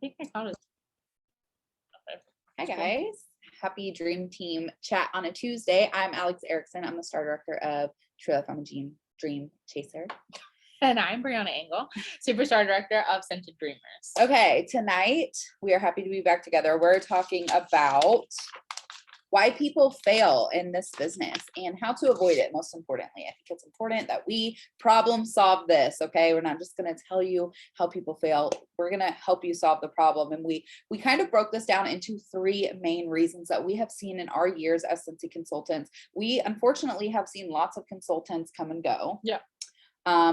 think I called it. Hi guys, happy Dream Team chat on a Tuesday. I'm Alex Erickson. I'm the star director of True Life. I'm a Dream Chaser. And I'm Brianna Engel, superstar director of Scented Dreamers. Okay, tonight we are happy to be back together. We're talking about why people fail in this business and how to avoid it. Most importantly, I think it's important that we problem solve this. Okay, we're not just going to tell you how people fail. We're going to help you solve the problem. And we kind of broke this down into three main reasons that we have seen in our years as Scentsy consultants. We unfortunately have seen lots of consultants come and go. Yeah.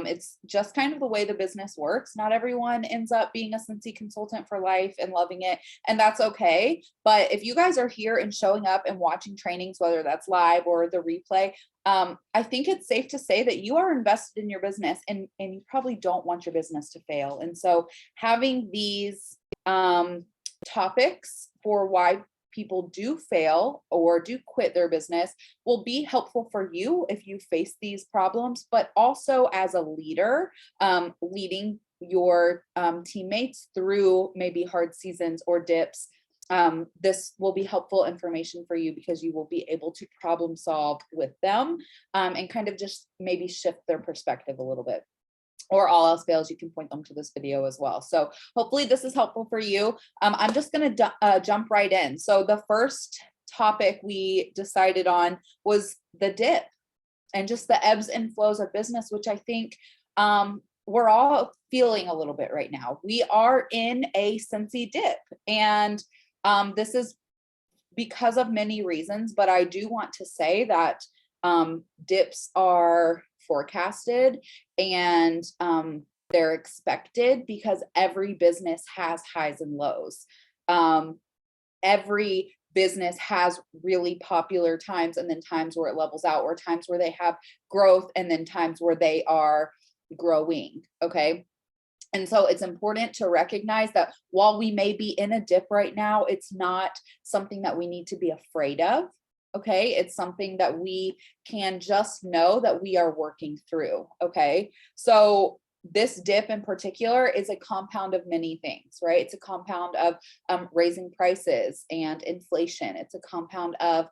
It's just kind of the way the business works. Not everyone ends up being a Scentsy consultant for life and loving it, and that's okay. But if you guys are here and showing up and watching trainings, whether that's live or the replay, I think it's safe to say that you are invested in your business and you probably don't want your business to fail. And so having these topics for why people do fail or do quit their business will be helpful for you if you face these problems, but also as a leader, leading your teammates through maybe hard seasons or dips. This will be helpful information for you because you will be able to problem solve with them and kind of just maybe shift their perspective a little bit. Or all else fails, you can point them to this video as well. So hopefully this is helpful for you. I'm just going to jump right in. So the first topic we decided on was the dip and just the ebbs and flows of business, which I think we're all feeling a little bit right now. We are in a Scentsy dip, and this is because of many reasons, but I do want to say that dips are forecasted and they're expected because every business has highs and lows. Every business has really popular times and then times where it levels out, or times where they have growth and then times where they are growing. Okay. And so it's important to recognize that while we may be in a dip right now, it's not something that we need to be afraid of. Okay, it's something that we can just know that we are working through. Okay, so this dip in particular is a compound of many things, right? It's a compound of raising prices and inflation. It's a compound of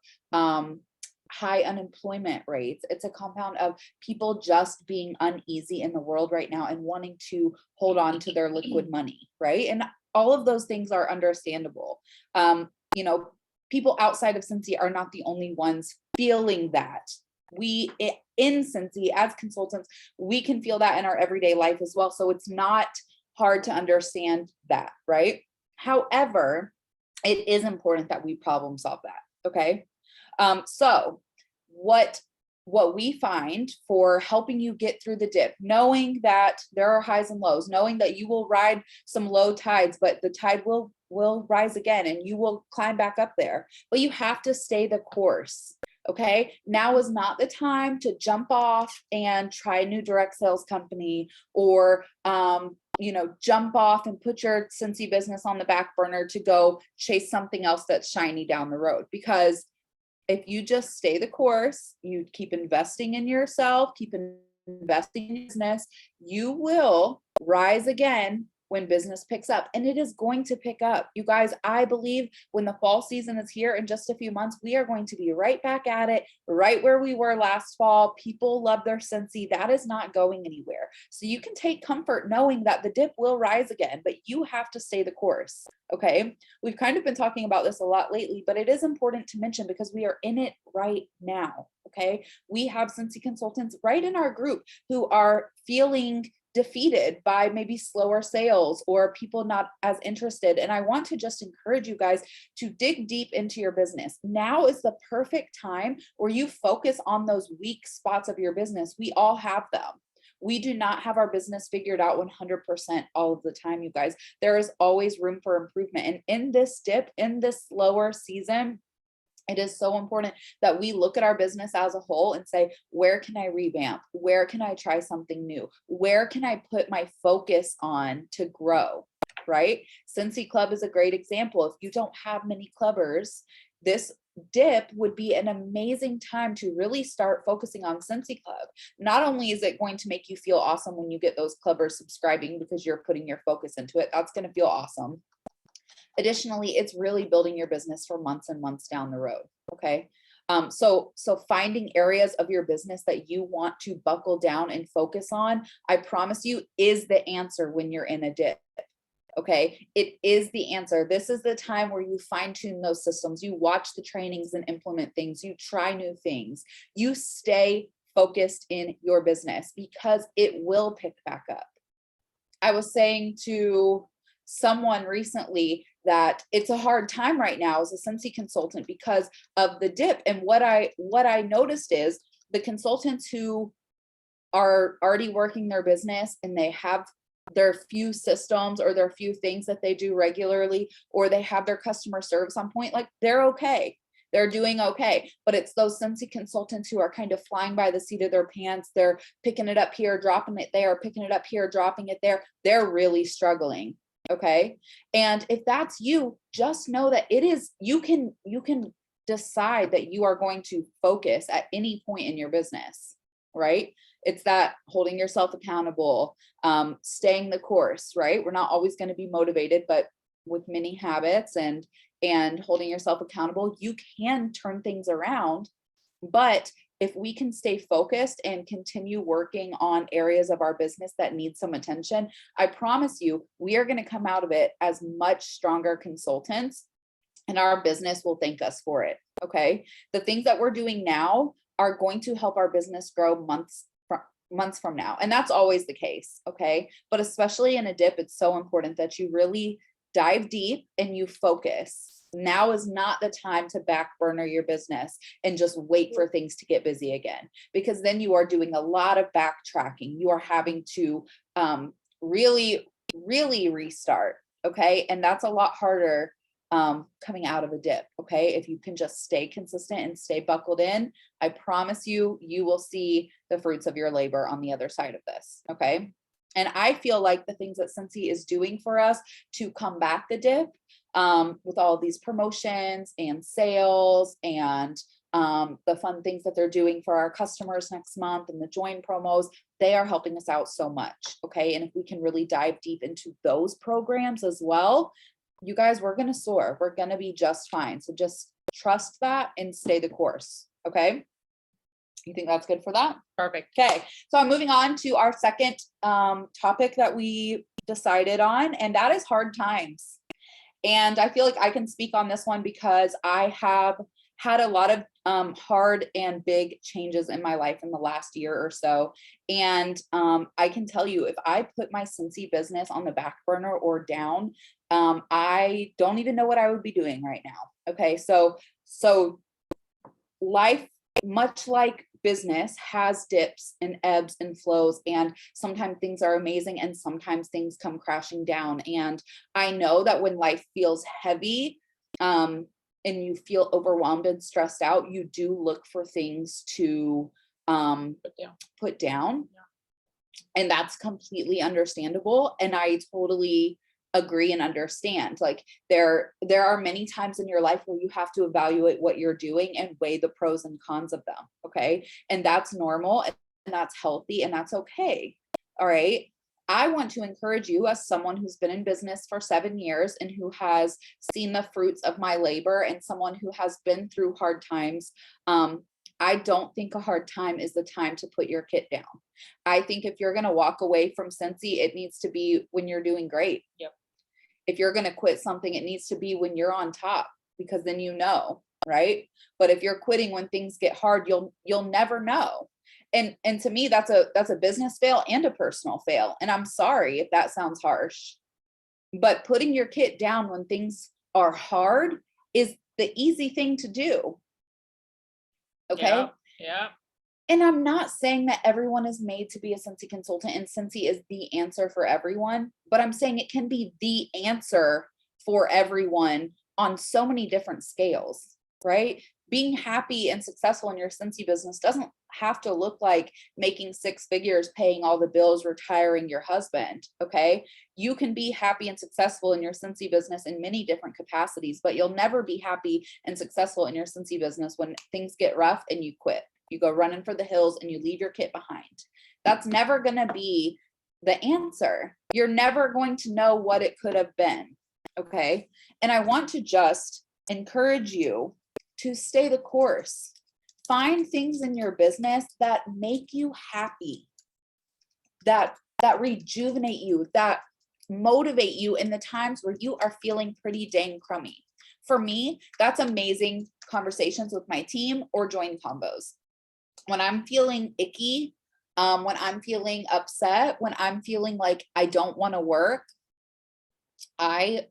high unemployment rates. It's a compound of people just being uneasy in the world right now and wanting to hold on to their liquid money, right? And all of those things are understandable. You know, people outside of Scentsy are not the only ones feeling that. We in Scentsy as consultants, we can feel that in our everyday life as well. So it's not hard to understand that, right? However, it is important that we problem solve that. Okay. So what we find for helping you get through the dip, knowing that there are highs and lows, knowing that you will ride some low tides, but the tide will rise again and you will climb back up there, but you have to stay the course. Okay. Now is not the time to jump off and try a new direct sales company or, you know, jump off and put your Scentsy business on the back burner to go chase something else that's shiny down the road. Because if you just stay the course, you keep investing in yourself, keep investing in business, you will rise again when business picks up, and it is going to pick up. You guys, I believe when the fall season is here in just a few months, we are going to be right back at it, right where we were last fall. People love their Scentsy. That is not going anywhere. So you can take comfort knowing that the dip will rise again, but you have to stay the course. Okay. We've kind of been talking about this a lot lately, but it is important to mention because we are in it right now. Okay. We have Scentsy consultants right in our group who are feeling defeated by maybe slower sales or people not as interested. And I want to just encourage you guys to dig deep into your business. Now is the perfect time where you focus on those weak spots of your business. We all have them. We do not have our business figured out 100% all of the time, you guys. There is always room for improvement. And in this dip, in this slower season, it is so important that we look at our business as a whole and say, where can I revamp? Where can I try something new? Where can I put my focus on to grow, right? Scentsy Club is a great example. If you don't have many clubbers, this dip would be an amazing time to really start focusing on Scentsy Club. Not only is it going to make you feel awesome when you get those clubbers subscribing because you're putting your focus into it, that's going to feel awesome. Additionally, it's really building your business for months and months down the road. Okay. So finding areas of your business that you want to buckle down and focus on, I promise you, is the answer when you're in a dip. Okay. It is the answer. This is the time where you fine tune those systems. You watch the trainings and implement things. You try new things. You stay focused in your business because it will pick back up. I was saying to someone recently that it's a hard time right now as a Scentsy consultant because of the dip. And what I noticed is the consultants who are already working their business and they have their few systems or their few things that they do regularly, or they have their customer service on point, like they're okay. They're doing okay. But it's those Scentsy consultants who are kind of flying by the seat of their pants. They're picking it up here, dropping it there, picking it up here, dropping it there. They're really struggling. Okay. And if that's you, just know that it is, you can decide that you are going to focus at any point in your business, right? It's that holding yourself accountable, staying the course, right? We're not always going to be motivated, but with many habits and holding yourself accountable, you can turn things around. But if we can stay focused and continue working on areas of our business that need some attention, I promise you, we are going to come out of it as much stronger consultants, and our business will thank us for it. Okay. The things that we're doing now are going to help our business grow months from now. And that's always the case. Okay. But especially in a dip, it's so important that you really dive deep and you focus. Now is not the time to back burner your business and just wait for things to get busy again, because then you are doing a lot of backtracking. You are having to really restart. Okay. And that's a lot harder coming out of a dip. Okay. If you can just stay consistent and stay buckled in, I promise you, you will see the fruits of your labor on the other side of this. Okay. And I feel like the things that Scentsy is doing for us to combat the dip, with all these promotions and sales and the fun things that they're doing for our customers next month and the join promos, they are helping us out so much. Okay. And if we can really dive deep into those programs as well, you guys, we're going to soar. We're going to be just fine. So just trust that and stay the course. Okay. You think that's good for that? Perfect. Okay. So I'm moving on to our second topic that we decided on, and that is hard times. And I feel like I can speak on this one because I have had a lot of hard and big changes in my life in the last year or so. And I can tell you, if I put my Scentsy business on the back burner or down, I don't even know what I would be doing right now. Okay. So life, much like business, has dips and ebbs and flows, and sometimes things are amazing and sometimes things come crashing down. And I know that when life feels heavy, and you feel overwhelmed and stressed out, you do look for things to put down. Yeah. And that's completely understandable. And I totally agree and understand. Like there are many times in your life where you have to evaluate what you're doing and weigh the pros and cons of them. Okay. And that's normal and that's healthy and that's okay. All right. I want to encourage you, as someone who's been in business for 7 years and who has seen the fruits of my labor and someone who has been through hard times. I don't think a hard time is the time to put your kit down. I think if you're going to walk away from Scentsy, it needs to be when you're doing great. Yep. If you're going to quit something, it needs to be when you're on top, because then you know, right? But if you're quitting when things get hard, you'll never know. And to me, that's a business fail and a personal fail. And I'm sorry if that sounds harsh, but putting your kit down when things are hard is the easy thing to do. Okay. Yeah. And I'm not saying that everyone is made to be a Scentsy consultant and Scentsy is the answer for everyone, but I'm saying it can be the answer for everyone on so many different scales, right? Being happy and successful in your Scentsy business doesn't have to look like making 6 figures, paying all the bills, retiring your husband. Okay. You can be happy and successful in your Scentsy business in many different capacities, but you'll never be happy and successful in your Scentsy business when things get rough and you quit. You go running for the hills and you leave your kit behind. That's never going to be the answer. You're never going to know what it could have been. Okay. And I want to just encourage you to stay the course. Find things in your business that make you happy, that rejuvenate you, that motivate you in the times where you are feeling pretty dang crummy. For me, that's amazing conversations with my team or join combos. When I'm feeling icky, when I'm feeling upset, when I'm feeling like I don't want to work, I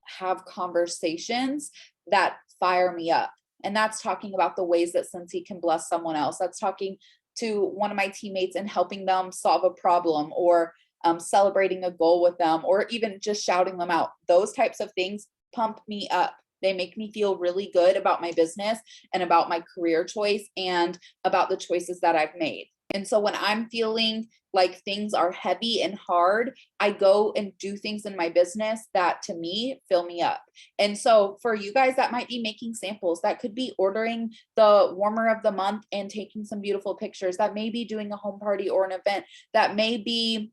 have conversations that fire me up. And that's talking about the ways that Scentsy can bless someone else. That's talking to one of my teammates and helping them solve a problem, or celebrating a goal with them, or even just shouting them out. Those types of things pump me up. They make me feel really good about my business and about my career choice and about the choices that I've made. And so when I'm feeling like things are heavy and hard, I go and do things in my business that to me fill me up. And so for you guys, that might be making samples. That could be ordering the warmer of the month and taking some beautiful pictures. That may be doing a home party or an event. That may be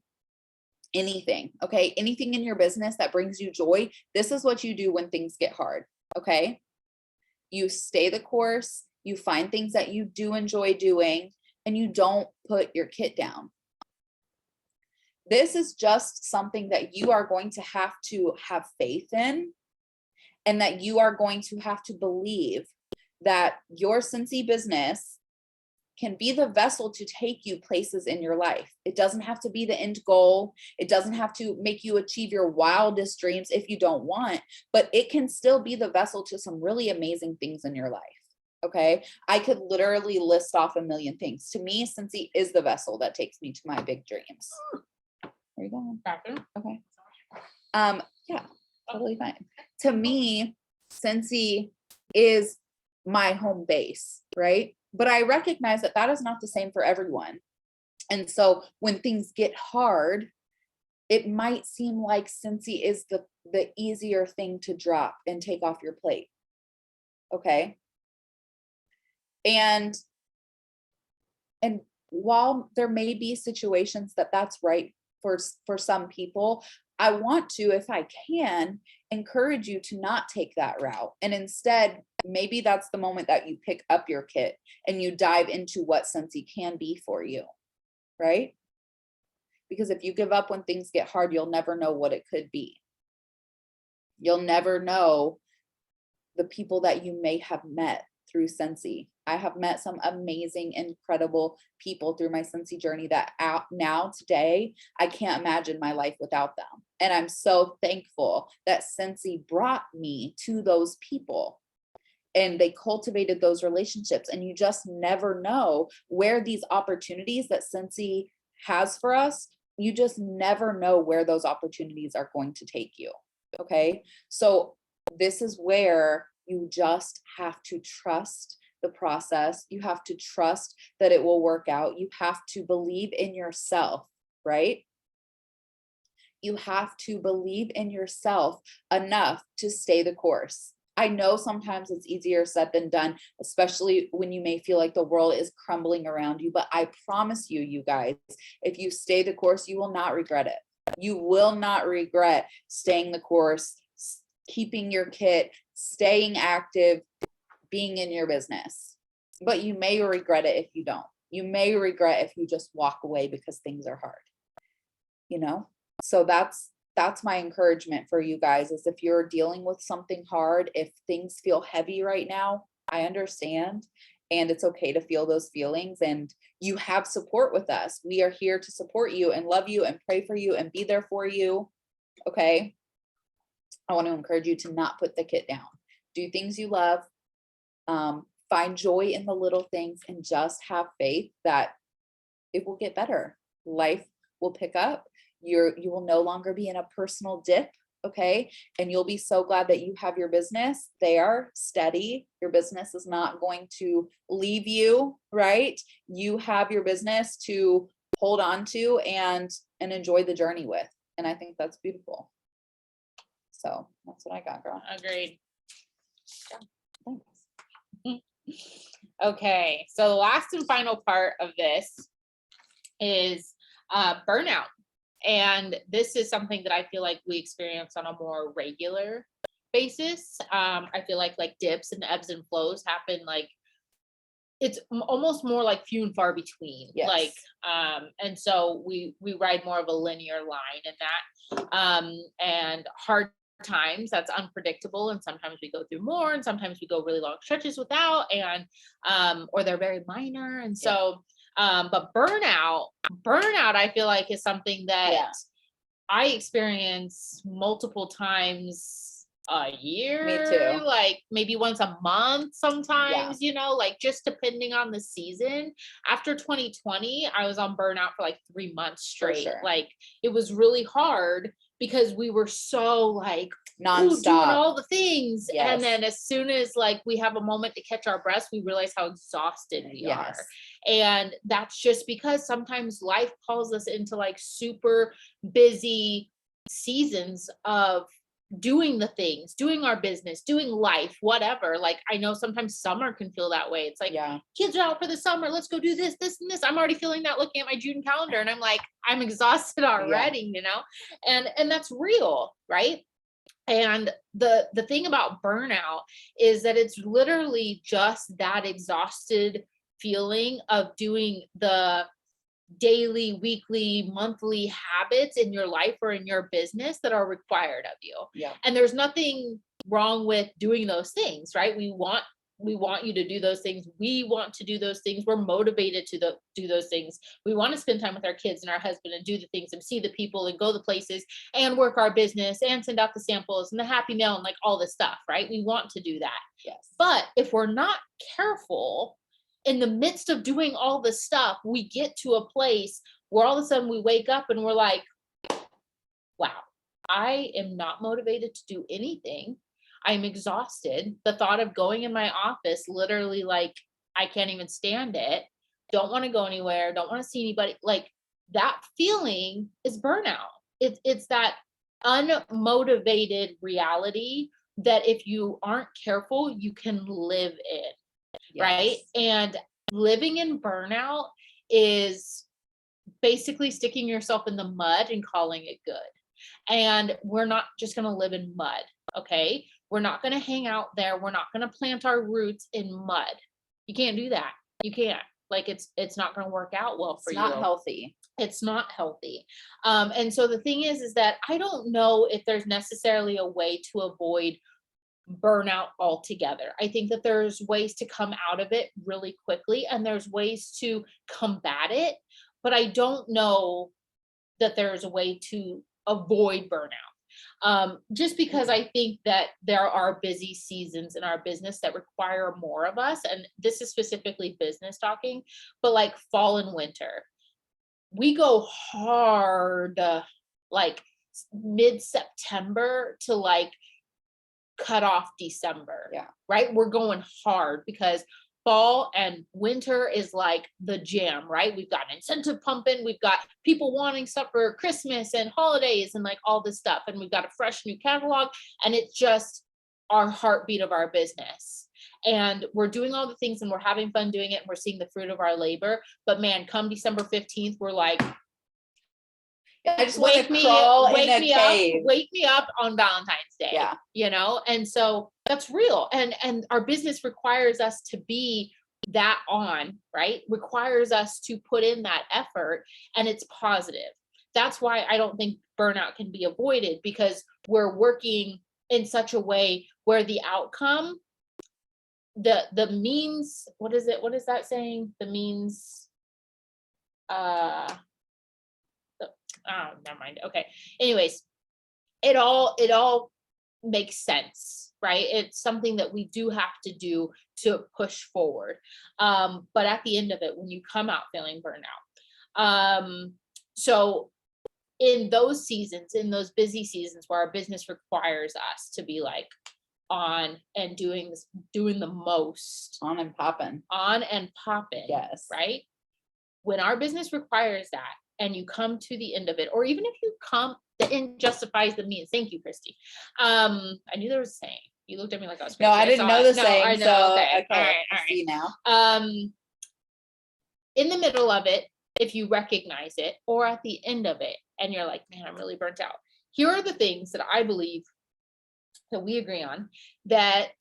anything. Okay. Anything in your business that brings you joy. This is what you do when things get hard. Okay. You stay the course. You find things that you do enjoy doing, and you don't put your kit down. This is just something that you are going to have faith in, and that you are going to have to believe that your Scentsy business can be the vessel to take you places in your life. It doesn't have to be the end goal. It doesn't have to make you achieve your wildest dreams if you don't want, but it can still be the vessel to some really amazing things in your life. Okay. I could literally list off a million things. To me, Scentsy is the vessel that takes me to my big dreams. Where are you going? Bathroom. Okay. Yeah, totally fine. To me, Scentsy is my home base, right? But I recognize that that is not the same for everyone. And so when things get hard, it might seem like Scentsy is the easier thing to drop and take off your plate. Okay. And while there may be situations that that's right for some people, I want to, if I can, encourage you to not take that route. And instead, maybe that's the moment that you pick up your kit and you dive into what Scentsy can be for you, right? Because if you give up when things get hard, you'll never know what it could be. You'll never know the people that you may have met through Scentsy. I have met some amazing, incredible people through my Scentsy journey that now today, I can't imagine my life without them. And I'm so thankful that Scentsy brought me to those people and they cultivated those relationships. And you just never know where these opportunities that Scentsy has for us, you just never know where those opportunities are going to take you. Okay. So this is where you just have to trust the process. You have to trust that it will work out. You have to believe in yourself, right? You have to believe in yourself enough to stay the course. I know sometimes it's easier said than done, especially when you may feel like the world is crumbling around you. But I promise you, you guys, if you stay the course, you will not regret it. You will not regret staying the course, keeping your kit, staying active, being in your business. But you may regret it if you don't. You may regret if you just walk away because things are hard. You know? So that's my encouragement for you guys, is if you're dealing with something hard, if things feel heavy right now, I understand. And it's okay to feel those feelings, and you have support with us. We are here to support you and love you and pray for you and be there for you. Okay. I want to encourage you to not put the kit down. Do things you love. Find joy in the little things, and just have faith that it will get better. Life will pick up. You will no longer be in a personal dip. Okay. And you'll be so glad that you have your business there steady. Your business is not going to leave you, right? You have your business to hold on to and enjoy the journey with. And I think that's beautiful. So that's what I got, girl. Agreed. Thanks. Okay, so the last and final part of this is burnout. And this is something that I feel like we experience on a more regular basis. I feel like dips and ebbs and flows happen like it's almost more like few and far between. Like, Yes. and so we ride more of a linear line in that. And hard times, that's unpredictable. And sometimes we go through more, and sometimes we go really long stretches without, and or they're very minor. And so, but burnout, I feel like is something that Yeah. I experience multiple times a year, Me too. like maybe once a month sometimes, Yeah. you know, like just depending on the season. After 2020, I was on burnout for like 3 months For straight. sure. Like it was really hard because we were so like ooh, doing Nonstop. all the things. And Yes. then as soon as like we have a moment to catch our breaths, we realize how exhausted we are. Yes. And that's just because sometimes life calls us into like super busy seasons of doing the things, doing our business, doing life, whatever. Like I know sometimes summer can feel that way. It's like Yeah. kids are out for the summer, let's go do this, this, and this. I'm already feeling that looking at my June calendar, and I'm like, I'm exhausted already, you know? And that's real, right? And the thing about burnout is that it's literally just that exhausted feeling of doing the daily, weekly, monthly habits in your life or in your business that are required of you. Yeah. And there's nothing wrong with doing those things, right? We want you to do those things. We want to do those things. We're motivated to do those things. We want to spend time with our kids and our husband and do the things and see the people and go the places and work our business and send out the samples and the happy mail and like all this stuff, right? We want to do that. Yes. But if we're not careful, in the midst of doing all the stuff, we get to a place where all of a sudden we wake up and we're like, wow, I am not motivated to do anything. I'm exhausted. The thought of going in my office, literally, like, I can't even stand it. Don't want to go anywhere. Don't want to see anybody. Like that feeling is burnout. It's that unmotivated reality that if you aren't careful, you can live in. Right. Yes. And living in burnout is basically sticking yourself in the mud and calling it good. And we're not just going to live in mud. Okay. We're not going to hang out there. We're not going to plant our roots in mud. You can't do that. You can't. Like it's not going to work out well for It's you. not healthy. It's not healthy. And so the thing is that I don't know if there's necessarily a way to avoid burnout altogether. I think that there's ways to come out of it really quickly and there's ways to combat it, but I don't know that there's a way to avoid burnout. Just because I think that there are busy seasons in our business that require more of us. And this is specifically business talking, but like fall and winter, we go hard, like mid-September to like cut off December. Yeah. Right. We're going hard because fall and winter is like the jam, right? We've got an incentive pumping. We've got people wanting stuff for Christmas and holidays and like all this stuff. And we've got a fresh new catalog and it's just our heartbeat of our business. And we're doing all the things and we're having fun doing it. And we're seeing the fruit of our labor. But man, come December 15th, we're like, I just want to crawl in a cave. Wake me up on Valentine's Day. Yeah. You know, and so that's real. And our business requires us to be that on, right? Requires us to put in that effort and it's positive. That's why I don't think burnout can be avoided because we're working in such a way where the outcome, the means, what is it? What is that saying? The means, oh, never mind. Okay. Anyways, it all makes sense, right? It's something that we do have to do to push forward. But at the end of it, when you come out feeling burnout, so in those seasons, in those busy seasons where our business requires us to be like on and doing the most, On and popping. Yes. Right. When our business requires that, and you come to the end of it, or even if you come, the end justifies the means. Thank you, Christy. I knew there was a saying. You looked at me like I was crazy. No, I didn't know the saying. I know. So, okay. All right. I see now. In the middle of it, if you recognize it, or at the end of it, and you're like, man, I'm really burnt out. Here are the things that I believe that we agree on that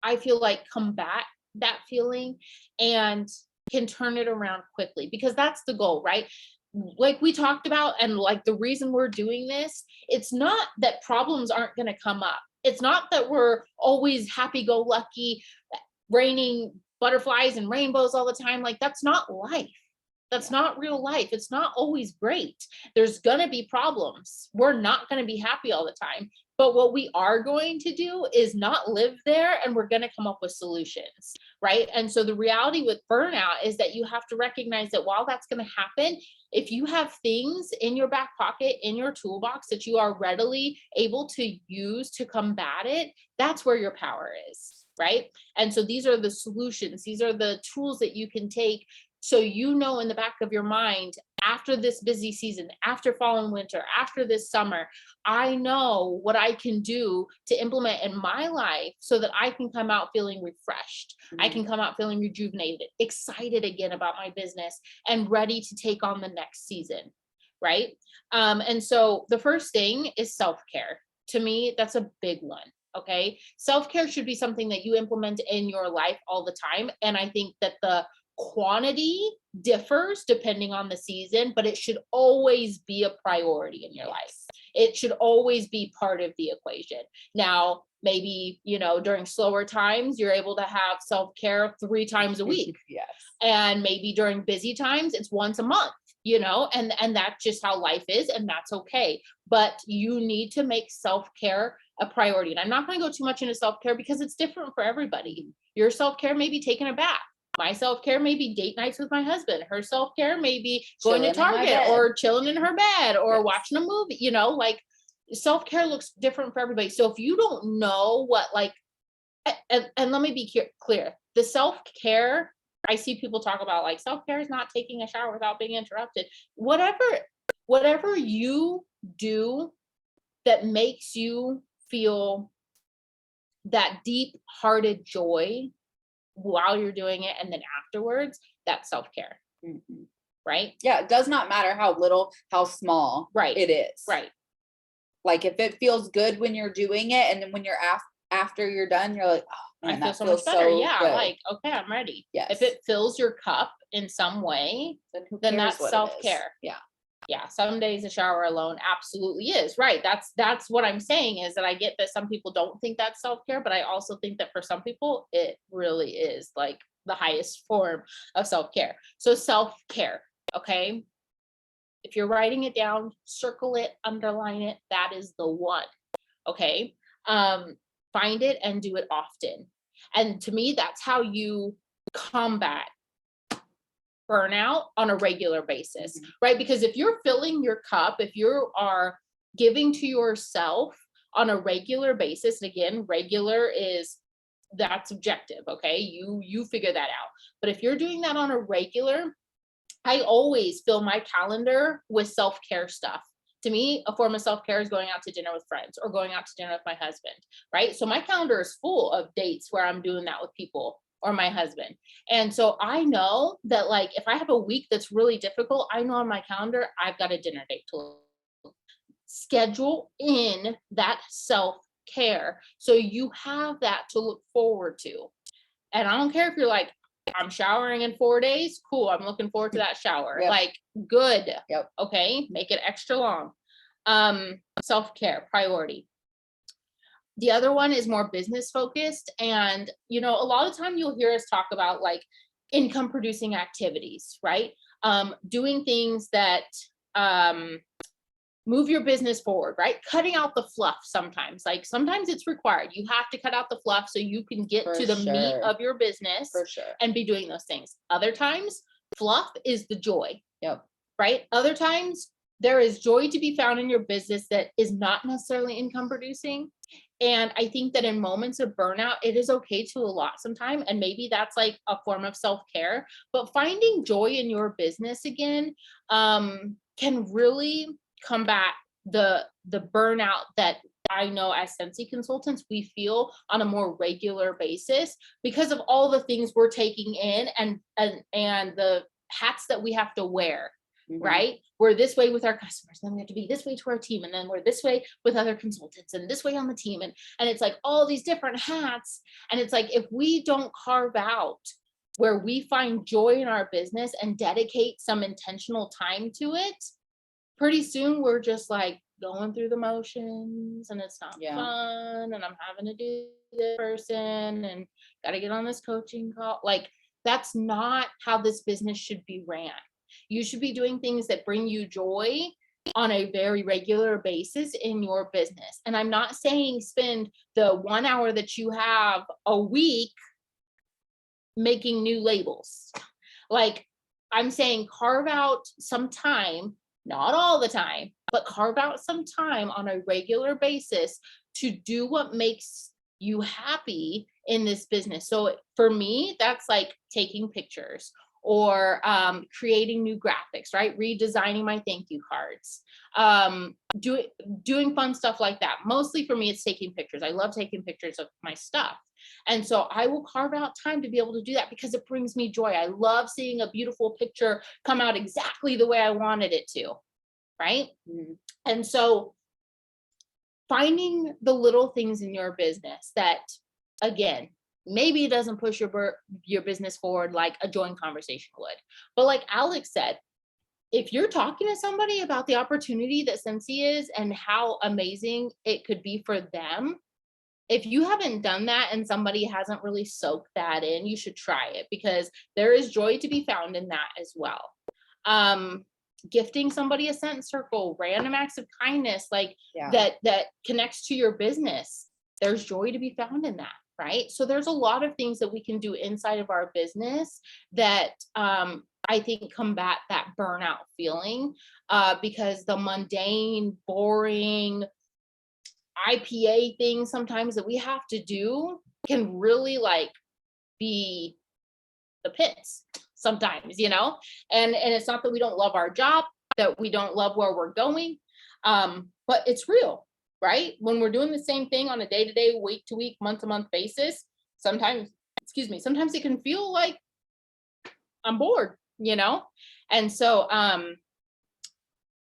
I feel like combat that feeling and can turn it around quickly, because that's the goal, right? Like we talked about, and like the reason we're doing this, it's not that problems aren't going to come up. It's not that we're always happy go lucky, raining butterflies and rainbows all the time. Like that's not life. That's not real life. It's not always great. There's going to be problems. We're not going to be happy all the time. But what we are going to do is not live there, and we're going to come up with solutions, right? And so the reality with burnout is that you have to recognize that while that's going to happen, if you have things in your back pocket, in your toolbox that you are readily able to use to combat it, that's where your power is, right? And so these are the solutions. These are the tools that you can take. So you know in the back of your mind, after this busy season, after fall and winter, after this summer, I know what I can do to implement in my life so that I can come out feeling refreshed. I can come out feeling rejuvenated, excited again about my business, and ready to take on the next season, right? And so the first thing is self-care. To me, that's a big one. Okay. Self-care should be something that you implement in your life all the time. And I think that the quantity differs depending on the season, but it should always be a priority in your life. It should always be part of the equation. Now, maybe, during slower times, you're able to have self-care 3 times a week. Yes. And maybe during busy times, it's once a month, and that's just how life is, and that's okay. But you need to make self-care a priority. And I'm not going to go too much into self-care because it's different for everybody. Your self-care may be taking a bath. My self-care may be date nights with my husband. Her self-care may be going to Target or chilling in her bed or watching a movie, like self-care looks different for everybody. So if you don't know what, and let me be clear, the self-care, I see people talk about like self-care is not taking a shower without being interrupted. Whatever you do that makes you feel that deep-hearted joy while you're doing it, and then afterwards, that's self-care. Right? Yeah, it does not matter how little, how small it is. Right. Like if it feels good when you're doing it, and then when you're after you're done, you're like, oh man, I feel that so feels much better. so Yeah, good. like, okay, I'm ready. Yes. If it fills your cup in some way, then that's self-care. Yeah, some days a shower alone absolutely is. Right. That's what I'm saying, is that I get that some people don't think that's self-care, but I also think that for some people it really is like the highest form of self-care. So self-care, okay? If you're writing it down, circle it, underline it, that is the one. Okay? Find it and do it often. And to me, that's how you combat burnout on a regular basis, right? Because if you're filling your cup, if you are giving to yourself on a regular basis, and again, regular is, that's subjective, okay? You figure that out. But if you're doing that on a regular, I always fill my calendar with self-care stuff. To me, a form of self-care is going out to dinner with friends or going out to dinner with my husband, right? So my calendar is full of dates where I'm doing that with people or my husband. And so I know that, like, if I have a week that's really difficult, I know on my calendar, I've got a dinner date to schedule in that self-care. So you have that to look forward to. And I don't care if you're like, I'm showering in 4 days. Cool. I'm looking forward to that shower. Yep. Like, good. Yep. Okay. Make it extra long. Self-care priority. The other one is more business focused. And, a lot of time you'll hear us talk about like income producing activities, right? Doing things that, move your business forward, right? Cutting out the fluff sometimes. Like sometimes it's required. You have to cut out the fluff so you can get to the meat of your business and be doing those things. Other times, fluff is the joy. Yep. Right? Other times, there is joy to be found in your business that is not necessarily income producing. And I think that in moments of burnout, it is okay to allot some time. And maybe that's like a form of self-care. But finding joy in your business again can really combat the burnout that I know as Scentsy consultants we feel on a more regular basis because of all the things we're taking in and the hats that we have to wear, right? We're this way with our customers, then we have to be this way to our team, and then we're this way with other consultants, and this way on the team, and it's like all these different hats. And it's like, if we don't carve out where we find joy in our business and dedicate some intentional time to it, pretty soon we're just like going through the motions, and it's not Yeah. fun, and I'm having to do this person, and got to get on this coaching call. Like, that's not how this business should be ran. You should be doing things that bring you joy on a very regular basis in your business. And I'm not saying spend the 1 hour that you have a week making new labels. Like, I'm saying carve out some time, not all the time, but carve out some time on a regular basis to do what makes you happy in this business. So for me, that's like taking pictures, or creating new graphics, right? Redesigning my thank you cards, doing fun stuff like that. Mostly for me, it's taking pictures. I love taking pictures of my stuff. And so I will carve out time to be able to do that because it brings me joy. I love seeing a beautiful picture come out exactly the way I wanted it to, right? And so finding the little things in your business that, again, maybe it doesn't push your business forward like a joint conversation would. But like Alex said, if you're talking to somebody about the opportunity that Scentsy is and how amazing it could be for them, if you haven't done that and somebody hasn't really soaked that in, you should try it, because there is joy to be found in that as well. Gifting somebody a scent circle, random acts of kindness, like that connects to your business. There's joy to be found in that, right? So there's a lot of things that we can do inside of our business that I think combat that burnout feeling, because the mundane, boring IPA things sometimes that we have to do can really like be the pits sometimes, and it's not that we don't love our job, that we don't love where we're going, but it's real, right? When we're doing the same thing on a day-to-day, week-to-week, month-to-month basis, sometimes it can feel like I'm bored, and so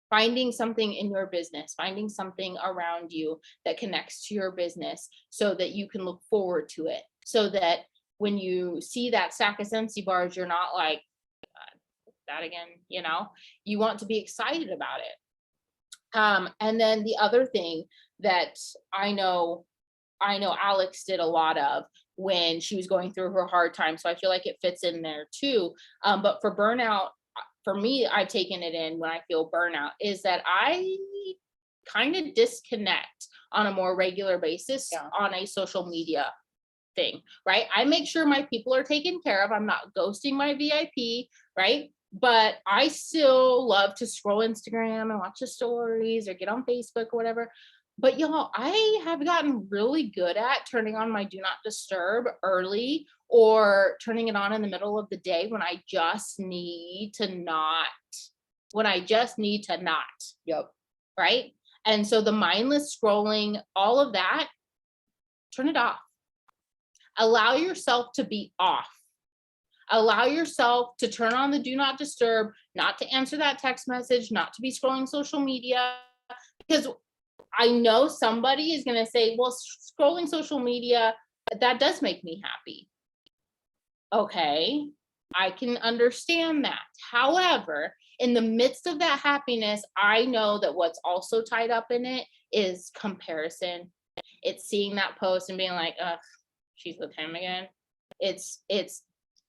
finding something in your business, finding something around you that connects to your business so that you can look forward to it, so that when you see that stack of Scentsy bars, you're not like, that again, you want to be excited about it. And then the other thing that I know Alex did a lot of when she was going through her hard time, so I feel like it fits in there too. But for burnout, for me, I've taken it in when I feel burnout, is that I kind of disconnect on a more regular basis on a social media thing, right? I make sure my people are taken care of. I'm not ghosting my VIP, right? But I still love to scroll Instagram and watch the stories or get on Facebook or whatever. But y'all, I have gotten really good at turning on my do not disturb early, or turning it on in the middle of the day when I just need to not. Yep. Right? And so the mindless scrolling, all of that, turn it off. Allow yourself to be off. Allow yourself to turn on the do not disturb, not to answer that text message, not to be scrolling social media, because I know somebody is going to say, well, scrolling social media, that does make me happy. Okay, I can understand that. However, in the midst of that happiness, I know that what's also tied up in it is comparison. It's seeing that post and being like, ugh, she's with him again. It's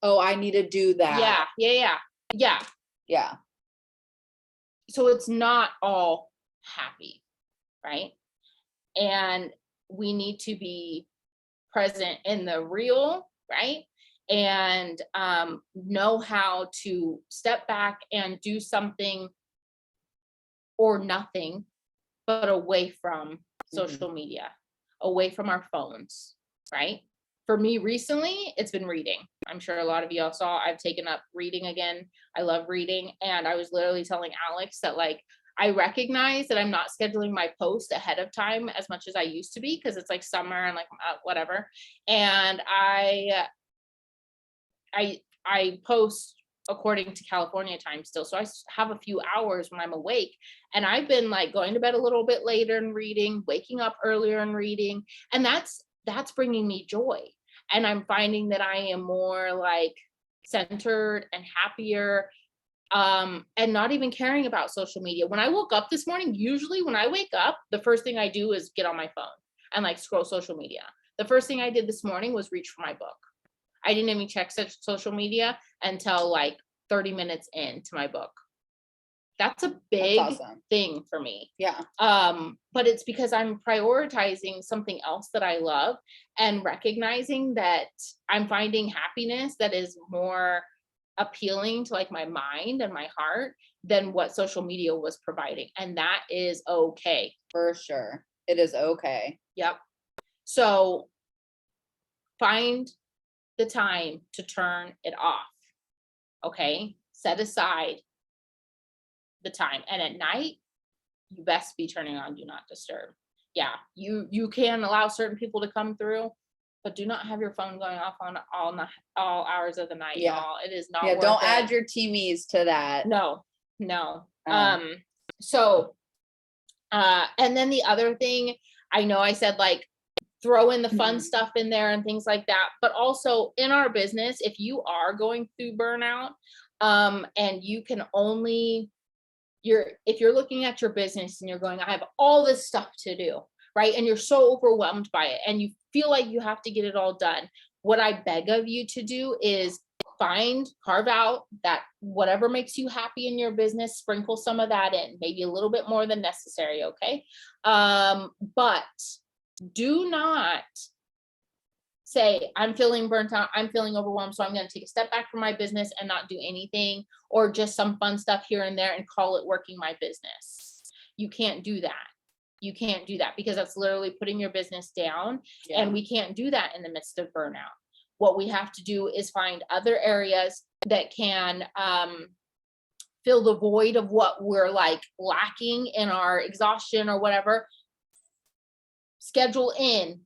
oh, I need to do that. Yeah. So it's not all happy, right? And we need to be present in the real, right? And know how to step back and do something or nothing, but away from social media, away from our phones, right? For me recently, it's been reading. I'm sure a lot of y'all saw I've taken up reading again. I love reading. And I was literally telling Alex that, like, I recognize that I'm not scheduling my post ahead of time as much as I used to be, because it's like summer and like whatever. And I post according to California time still. So I have a few hours when I'm awake, and I've been like going to bed a little bit later and reading, waking up earlier and reading, and that's bringing me joy. And I'm finding that I am more like centered and happier, and not even caring about social media. When I woke up this morning, usually when I wake up, the first thing I do is get on my phone and like scroll social media. The first thing I did this morning was reach for my book. I didn't even check such social media until like 30 minutes into my book. That's a big awesome. thing for me. Yeah. But it's because I'm prioritizing something else that I love and recognizing that I'm finding happiness that is more appealing to like my mind and my heart than what social media was providing. And that is okay. For sure. It is okay. Yep. So find the time to turn it off. Okay. Set aside the time. And at night, you best be turning on do not disturb. Yeah, you can allow certain people to come through, but do not have your phone going off on all hours of the night, Yeah. y'all. It is not Yeah. worth Don't it. add your TVs to that. No. So and then the other thing, I know I said like throw in the fun Mhm. stuff in there and things like that, but also in our business, if you are going through burnout, and you can only if you're looking at your business and you're going, I have all this stuff to do, right? And you're so overwhelmed by it and you feel like you have to get it all done. What I beg of you to do is carve out that whatever makes you happy in your business, sprinkle some of that in, maybe a little bit more than necessary. Okay. But do not say, I'm feeling burnt out, I'm feeling overwhelmed, so I'm going to take a step back from my business and not do anything, or just some fun stuff here and there and call it working my business. You can't do that. You can't do that because that's literally putting your business down. Yeah. And we can't do that in the midst of burnout. What we have to do is find other areas that can fill the void of what we're like lacking in our exhaustion or whatever. Schedule in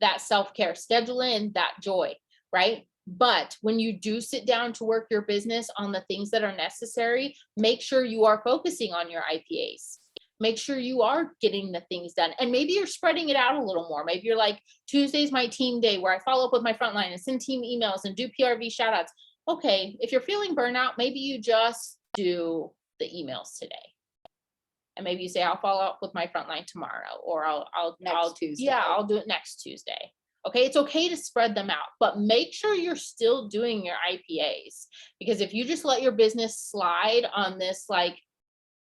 that self-care, schedule in that joy, right? But when you do sit down to work your business on the things that are necessary, make sure you are focusing on your IPAs. Make sure you are getting the things done. And maybe you're spreading it out a little more. Maybe you're like, Tuesday's my team day where I follow up with my frontline and send team emails and do PRV shout outs. Okay, if you're feeling burnout, maybe you just do the emails today. And maybe you say, I'll follow up with my frontline tomorrow, or I'll Tuesday. Yeah, I'll do it next Tuesday. Okay, it's okay to spread them out, but make sure you're still doing your IPAs, because if you just let your business slide on this, like,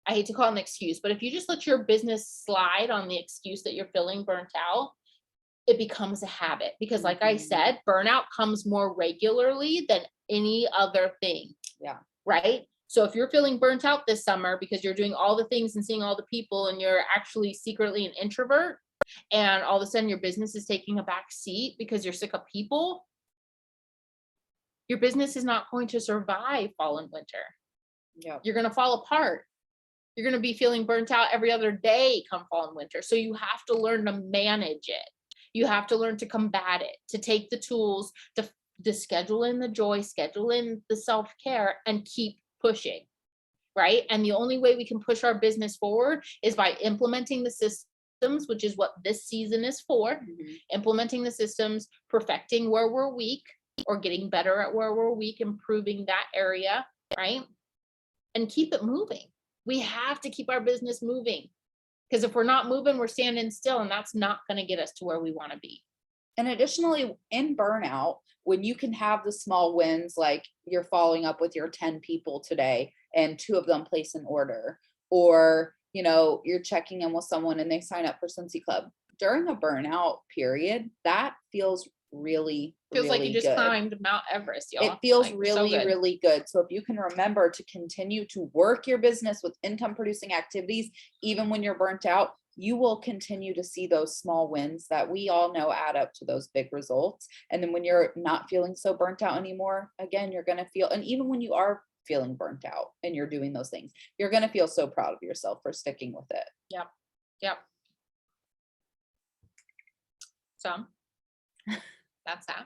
I hate to call it an excuse, but if you just let your business slide on the excuse that you're feeling burnt out, it becomes a habit. Because like I said, burnout comes more regularly than any other thing. Yeah. Right? So if you're feeling burnt out this summer because you're doing all the things and seeing all the people and you're actually secretly an introvert, and all of a sudden your business is taking a back seat because you're sick of people, your business is not going to survive fall and winter. Yeah. You're going to fall apart. You're going to be feeling burnt out every other day come fall and winter. So you have to learn to manage it. You have to learn to combat it, to take the tools, to schedule in the joy, schedule in the self-care, and keep pushing, right? And the only way we can push our business forward is by implementing the systems, which is what this season is for. Implementing the systems, perfecting where we're weak, or getting better at where we're weak, improving that area, right? And keep it moving. We have to keep our business moving, because if we're not moving, we're standing still, and that's not going to get us to where we want to be. And additionally, in burnout, when you can have the small wins, like you're following up with your 10 people today and 2 of them place an order, or, you know, you're checking in with someone and they sign up for Scentsy Club during a burnout period, that feels really Like you just good. climbed Mount Everest, y'all. It feels like, really, so good. really good. So if you can remember to continue to work your business with income producing activities, even when you're burnt out, you will continue to see those small wins that we all know add up to those big results. And then when you're not feeling so burnt out anymore, again, you're going to feel, and even when you are feeling burnt out and you're doing those things, you're going to feel so proud of yourself for sticking with it. Yep. So that's that.